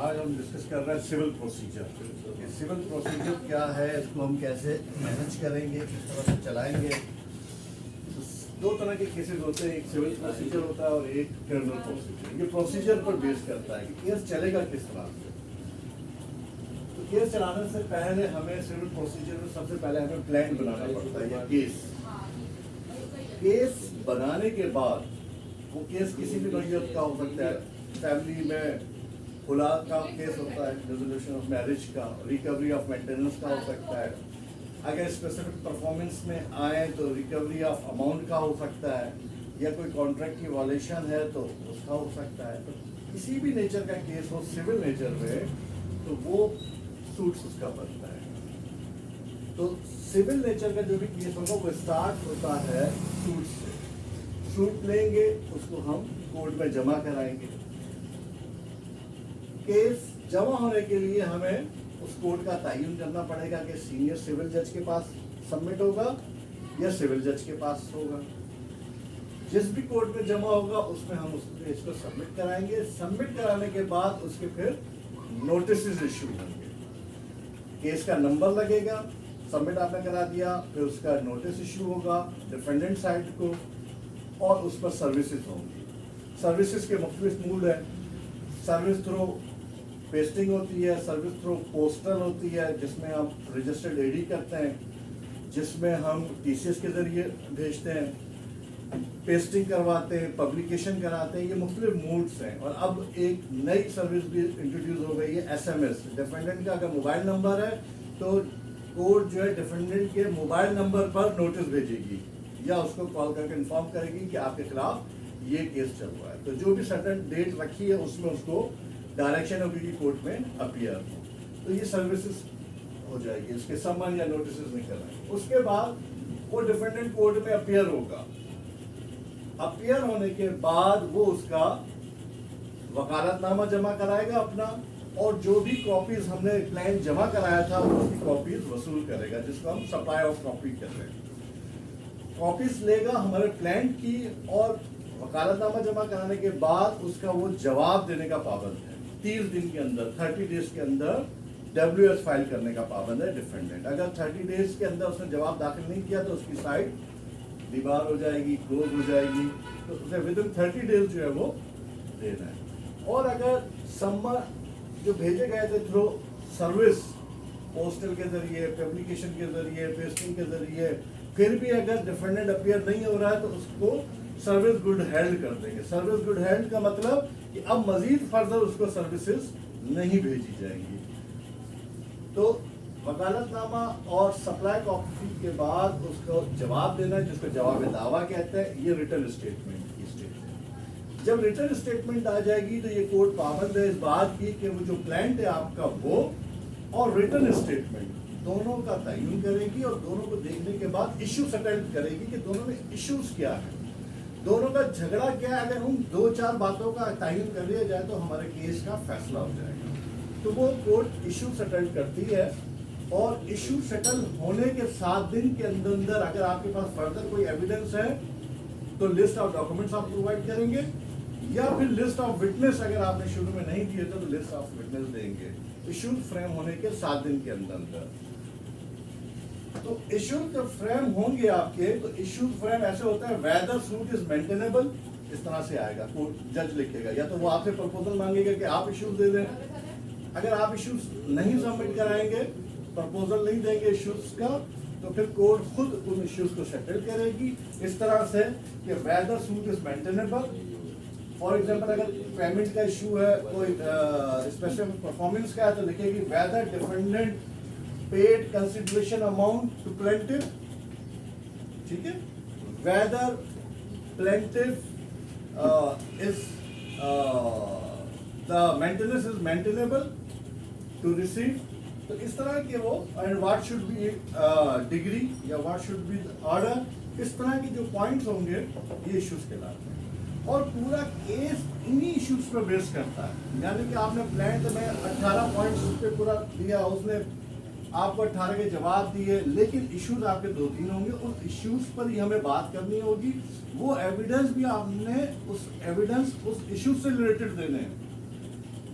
आज हम डिस्कस कर रहे हैं सिविल प्रोसीजर। सिविल प्रोसीजर क्या है, इसको हम कैसे मैनेज करेंगे, किस तरह से चलाएंगे। दो तरह के केसेस होते हैं, एक सिविल प्रोसीजर होता है और एक क्रिमिनल प्रोसीजर। ये प्रोसीजर पर बेस करता है कि केस चलेगा किस तरह से। तो केस चलाने से पहले हमें सिविल प्रोसीजर में सबसे पहले हमें प्लान बनाना पड़ता है या केस बनाने के बाद वो केस किसी भी नौयत का हो सकता है। फैमिली में खुला का केस होता है, रेजोल्यूशन ऑफ मैरिज का, रिकवरी ऑफ मेंटेनेंस का हो सकता है। अगर स्पेसिफिक परफॉर्मेंस में आए तो रिकवरी ऑफ अमाउंट का हो सकता है, या कोई कॉन्ट्रैक्ट की वॉलेशन है तो उसका हो सकता है। तो किसी भी नेचर का केस हो सिविल नेचर में तो वो सूट्स उसका बनता है। तो सिविल नेचर का जो भी केस होगा वो स्टार्ट होता है सूट से। सूट लेंगे, उसको हम कोर्ट में जमा कराएंगे। केस जमा होने के लिए हमें उस कोर्ट का तयन करना पड़ेगा कि सीनियर सिविल जज के पास सबमिट होगा या सिविल जज के पास होगा। जिस भी कोर्ट में जमा होगा उसमें हम उस केस को सबमिट कराएंगे। सबमिट कराने के बाद उसके फिर नोटिस इशू होंगे। केस का नंबर लगेगा, सबमिट आपने करा दिया, फिर उसका नोटिस इशू होगा डिफेंडेंट साइड को, और उस पर सर्विसेज होंगी। सर्विसेज के मुख्तलिफ मूड है। सर्विस थ्रू पेस्टिंग होती है, सर्विस थ्रू पोस्टल होती है जिसमें हम रजिस्टर्ड एडी करते हैं, जिसमें हम टीसीएस के जरिए भेजते हैं, पेस्टिंग करवाते हैं, पब्लिकेशन कराते हैं। ये मुख्तलिफ मूड्स हैं। और अब एक नई सर्विस भी इंट्रोड्यूस हो गई है, एसएमएस। डिफेंडेंट का अगर मोबाइल नंबर है तो कोर्ट जो है डिफेंडेंट के मोबाइल नंबर पर नोटिस भेजेगी या उसको कॉल करके इन्फॉर्म करेगी कि आपके खिलाफ ये केस चल रहा है। तो जो भी सर्टेन डेट रखी है उसमें उसको डायरेक्शन होगी कि कोर्ट में अपीयर हो। तो ये सर्विसेज हो जाएगी, इसके समन या नोटिस नहीं करना। उसके बाद वो डिफेंडेंट कोर्ट में अपीयर होगा। अपीयर होने के बाद वो उसका वकालतनामा जमा कराएगा अपना, और जो भी कॉपीज हमने क्लाइंट जमा कराया था उसकी कॉपीज वसूल करेगा, जिसको हम सप्लाई ऑफ कॉपी कहते हैं। कॉपीज लेगा हमारे क्लाइंट की, और वकालतनामा जमा कराने के बाद उसका वो जवाब देने का पाबंद है। 30 दिन के अंदर, 30 डेज के अंदर WS फाइल करने का पाबंद है डिफेंडेंट। अगर 30 डेज के अंदर उसने जवाब दाखिल नहीं किया तो उसकी साइट दीवार हो जाएगी, क्लोज हो जाएगी। तो उसे विद इन 30 डेज जो है वो देना है। और अगर सम्मन जो भेजे गए थे थ्रू सर्विस, पोस्टल के जरिए, पब्लिकेशन के जरिए, पेस्टिंग के जरिए, फिर भी अगर डिफेंडेंट अपीयर नहीं हो रहा है तो उसको सर्विस गुड हेल्ड कर देंगे। सर्विस गुड हेल्ड का मतलब कि अब मजीद फर्दर उसको सर्विसेज नहीं भेजी जाएंगी। तो वकालतनामा और सप्लाई कॉपी के बाद उसको जवाब देना है, जिसको जवाब दावा कहते हैं। ये रिटर्न स्टेटमेंट की स्टेज है। जब रिटर्न स्टेटमेंट आ जाएगी तो ये कोर्ट पाबंद है इस बात की कि वो जो क्लाइंट है आपका वो और रिटर्न स्टेटमेंट दोनों का तयन करेगी, और दोनों को देखने के बाद इश्यू सेटल करेगी कि दोनों में इश्यूज क्या है, दोनों का झगड़ा क्या है। अगर हम 2-4 बातों का तयन कर लिया जाए तो हमारे केस का फैसला हो जाएगा। तो वो कोर्ट इश्यू सेटल करती है, और इश्यू सेटल होने के 7 दिन के अंदर अंदर अगर आपके पास फर्दर कोई एविडेंस है तो लिस्ट ऑफ डॉक्यूमेंट्स आप प्रोवाइड करेंगे, या फिर लिस्ट ऑफ विटनेस अगर आपने शुरू में नहीं दिए तो लिस्ट ऑफ विटनेस देंगे इश्यूज फ्रेम होने के 7 दिन के अंदर अंदर। तो इश्यूज जब फ्रेम होंगे आपके, तो इश्यूज फ्रेम ऐसे होता है वेदर सूट इज मेंटेनेबल, इस तरह से आएगा। कोर्ट जज लिखेगा, या तो वो आपसे प्रपोजल मांगेगा कि आप इश्यूज दे दें। अगर आप इश्यूज नहीं सबमिट कराएंगे, प्रपोजल नहीं देंगे इश्यूज का, तो फिर कोर्ट खुद उन इश्यूज को सेटल करेगी इस तरह से कि whether suit is maintainable. For example अगर पेमेंट का इशू है, कोई स्पेसिफिक परफॉर्मेंस का है, तो लिखेगी whether defendant paid consideration amount to plaintiff, ठीक है, whether plaintiff is the maintenance is maintainable to receive. तो इस तरह के वो, and what should be decree या व्हाट शुड बी ऑर्डर, इस तरह के जो पॉइंट्स होंगे ये इश्यूज कहलाते हैं। और पूरा केस इन्हीं इश्यूज पर बेस करता है। यानी कि आपने प्लान में 18 पॉइंट्स पे पूरा दिया, उसने आपको 18 के जवाब दिए, लेकिन इश्यूज आपके 2-3 होंगे। उन इश्यूज पर ही हमें बात करनी होगी। वो एविडेंस भी आपने उस इश्यूज से रिलेटेड देने हैं।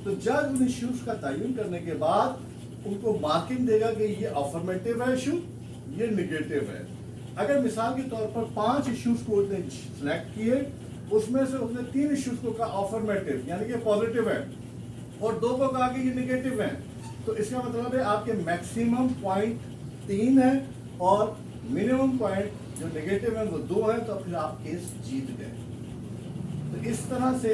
तो जज उन इश्यूज का तयन करने के बाद उनको मार्किंग देगा कि ये अफर्मेटिव है इशू, ये निगेटिव है। अगर मिसाल के तौर पर 5 इश्यूज कोर्ट ने सिलेक्ट किए, उसमें से उसने 3 इश्यूज को कहा अफर्मेटिव यानी कि पॉजिटिव है और 2 को कहा कि ये निगेटिव है, तो इसका मतलब है आपके मैक्सिमम पॉइंट 3 है और मिनिमम पॉइंट जो नेगेटिव है वो 2 है, तो फिर आप केस जीत गए। तो इस तरह से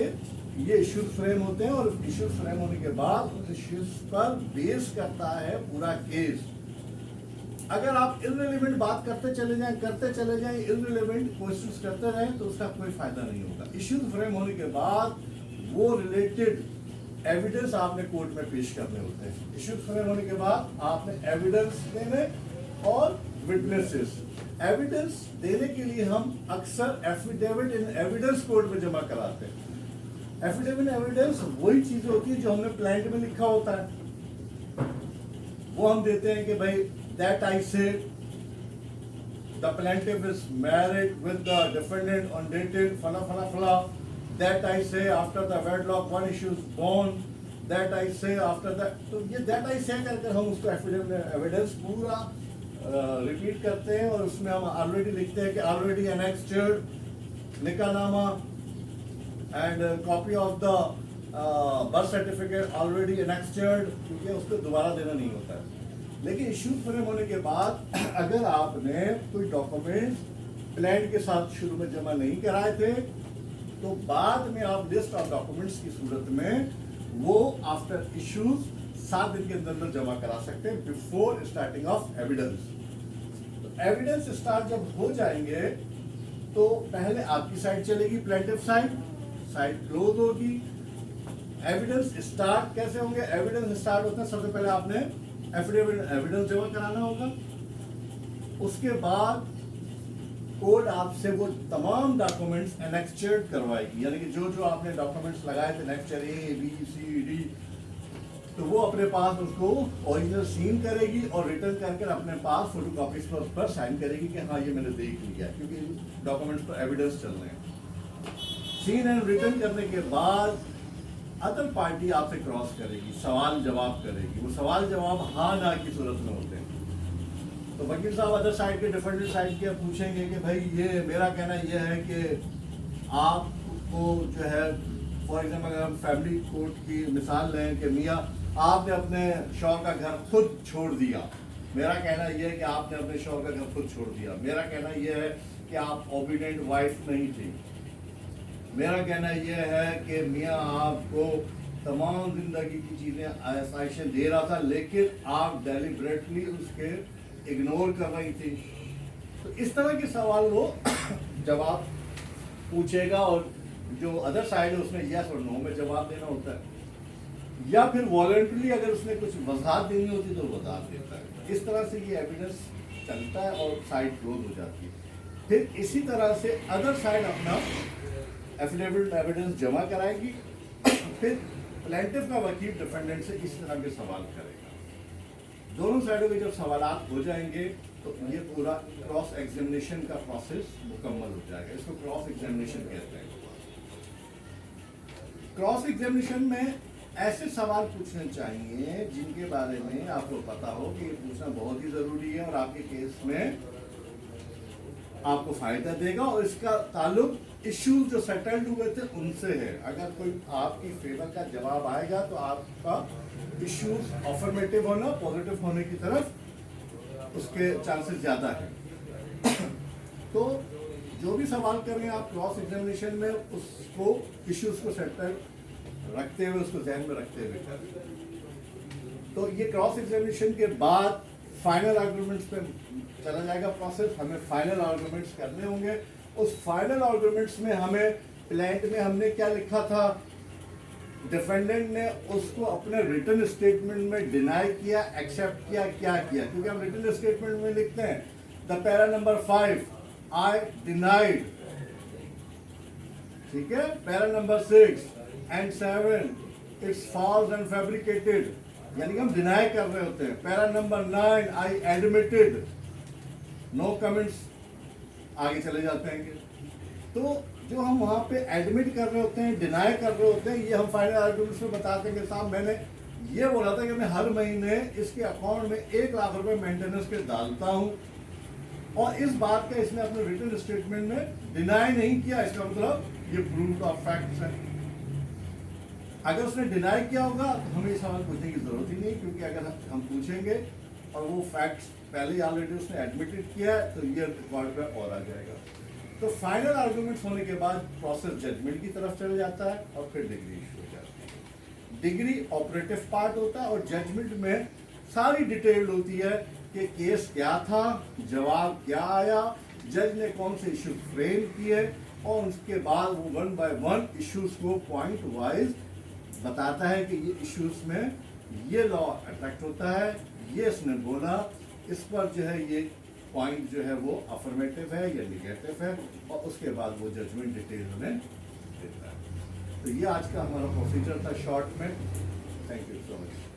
ये इश्यूज फ्रेम होते हैं और इश्यूज फ्रेम होने के बाद उस इश्यूज पर बेस करता है पूरा केस। अगर आप इररिलेवेंट बात करते चले जाएं इररिलेवेंट क्वेश्चंस करते रहें तो उसका कोई फायदा नहीं होगा। इश्यूज फ्रेम होने के बाद वो रिलेटेड एविडेंस आपने कोर्ट में पेश करने होते हैं। इश्यूज फ्रेम होने के बाद आपने एविडेंस देने और विटनेसेस। एविडेंस देने के लिए हम अक्सर एफिडेविट इन एविडेंस कोर्ट में जमा कराते हैं। एफिडेविट एविडेंस वही चीजें होती है जो हमने प्लांट में लिखा होता है, वो हम देते हैं कि भाई that I say the plaintiff is married with the defendant on dated फला फला फला, that I say after the wedlock one issue is born, that I say after that. तो ये दैट आई से करके हम उसको एफिडेविट एविडेंस पूरा रिपीट करते हैं और उसमें हम ऑलरेडी लिखते हैं कि ऑलरेडी एनेक्स्ड निकाहनामा and copy of the birth certificate already annexed, क्योंकि उसको दोबारा देना नहीं होता है। लेकिन इश्यू फ्रेम होने के बाद अगर आपने कोई डॉक्यूमेंट्स प्लान के साथ शुरू में जमा नहीं कराए थे तो बाद में आप लिस्ट ऑफ डॉक्यूमेंट्स की सूरत में वो आफ्टर इश्यूज 7 दिन के अंदर जमा करा सकते हैं बिफोर स्टार्टिंग ऑफ एविडेंस। तो एविडेंस स्टार्ट जब हो जाएंगे तो पहले आपकी साइड चलेगी, प्लेंटिफ साइड क्लोज होगी। एविडेंस स्टार्ट कैसे होंगे? एविडेंस स्टार्ट होता है सबसे पहले आपने एफिडेविट एविडेंस जमा कराना होगा, उसके बाद कोर्ट आपसे वो तमाम डॉक्यूमेंट्स एनेक्स्चर्ड करवाएगी, यानी कि जो जो आपने डॉक्यूमेंट्स लगाए थे annexure A B C D, तो वो अपने पास उसको ओरिजिनल सीन करेगी और रिटर्न करके अपने पास फोटोकॉपीज पर उस पर साइन करेगी कि हाँ ये मैंने देख लिया, क्योंकि डॉक्यूमेंट्स पर एविडेंस चल रहे हैं। सीन एंड रिटर्न करने के बाद अदर पार्टी आपसे क्रॉस करेगी, सवाल जवाब करेगी। वो सवाल जवाब हाँ ना की सूरत में होते हैं। तो वकील साहब अदर साइड के डिफेंडेंट साइड के पूछेंगे कि भाई ये मेरा कहना ये है कि आपको जो है फॉर एग्जाम्पल अगर हम फैमिली कोर्ट की मिसाल लें कि मियाँ आपने अपने शौहर का घर खुद छोड़ दिया, मेरा कहना यह है कि आपने अपने शौहर का घर खुद छोड़ दिया। मेरा कहना यह है कि आप ओबीडिएंट वाइफ नहीं थी। मेरा कहना यह है कि मियाँ आपको तमाम जिंदगी की चीज़ें आसाइशें दे रहा था लेकिन आप डेलिबरेटली उसके इग्नोर कर रही थी। तो इस तरह के सवाल वो जवाब पूछेगा और जो अदर साइड है उसमें यस और नो में जवाब देना होता है, या फिर वॉलंटरी अगर उसने कुछ वजाहत देनी होती तो वजाहत देता है। इस तरह से ये एविडेंस चलता है और साइड क्लोज हो जाती है। फिर इसी तरह से अदर साइड अपना एफिडेविट एविडेंस जमा कराएगी। फिर प्लेंटिफ का वकील डिफेंडेंट से इस तरह के सवाल करेगा। दोनों साइडों के जब सवालात हो जाएंगे तो ये पूरा क्रॉस एग्जामिनेशन का प्रोसेस मुकम्मल हो जाएगा। इसको क्रॉस एग्जामिनेशन कहते हैं। क्रॉस एग्जामिनेशन में ऐसे सवाल पूछने चाहिए जिनके बारे में आपको पता हो कि ये पूछना बहुत ही जरूरी है और आपके केस में आपको फायदा देगा और इसका ताल्लुक इश्यूज जो सेटल्ड हुए थे उनसे है। अगर कोई आपकी फेवर का जवाब आएगा तो आपका इश्यूज अफर्मेटिव होना, पॉजिटिव होने की तरफ उसके चांसेस ज़्यादा है। तो जो भी सवाल कर रहे हैं आप क्रॉस एग्जामिनेशन में उसको इश्यूज को सेटल रखते हुए, उसको ध्यान में रखते हुए करें। तो ये क्रॉस एग्जामिनेशन के बाद फाइनल आर्गुमेंट्स पे चला जाएगा प्रोसेस। हमें फाइनल आर्गुमेंट्स करने होंगे। उस फाइनल आर्गुमेंट्स में हमें प्लेंट में हमने क्या लिखा था, डिफेंडेंट ने उसको अपने रिटन स्टेटमेंट में डिनाई किया, एक्सेप्ट किया, क्या किया, क्योंकि हम रिटन स्टेटमेंट में लिखते हैं the para number 5 I denied, ठीक है। Para number 6 and 7 it's false and fabricated, यानी कि हम डिनाई कर रहे होते हैं। पैरा नंबर 9 आई एडमिटेड, नो कमेंट्स, आगे चले जाते हैं। तो जो हम वहाँ पे एडमिट कर रहे होते हैं, डिनाई कर रहे होते हैं, ये हम फाइनल आर्गुमेंट्स में बताते हैं कि साहब मैंने ये बोला था कि मैं हर महीने इसके अकाउंट में 1 लाख रुपए मेंटेनेंस के डालता हूँ, और इस बात का इसने अपने रिटन स्टेटमेंट में डिनाई नहीं किया, इसका मतलब ये प्रूफ ऑफ फैक्ट्स है। अगर उसने डिनाई किया होगा तो हमें सवाल पूछने की जरूरत ही नहीं, क्योंकि अगर हम पूछेंगे और वो फैक्ट्स पहले ही ऑलरेडी उसने एडमिटेड किया है तो ये रिकॉर्ड पे और आ जाएगा। तो फाइनल आर्गुमेंट्स होने के बाद प्रोसेस जजमेंट की तरफ चला जाता है और फिर डिग्री इशू हो जाती है। डिग्री ऑपरेटिव पार्ट होता है और जजमेंट में सारी डिटेल होती है कि केस क्या था, जवाब क्या आया, जज ने कौन से इशू फ्रेम किए, और उसके बाद वो 1 बाय 1 इश्यूज को पॉइंट वाइज बताता है कि ये इश्यूज में ये लॉ अट्रैक्ट होता है, ये इसने बोला, इस पर जो है ये पॉइंट जो है वो अफर्मेटिव है या निगेटिव है, और उसके बाद वो जजमेंट डिटेल हमें देता है। तो ये आज का हमारा प्रोसीजर था शॉर्ट में। Thank you so much.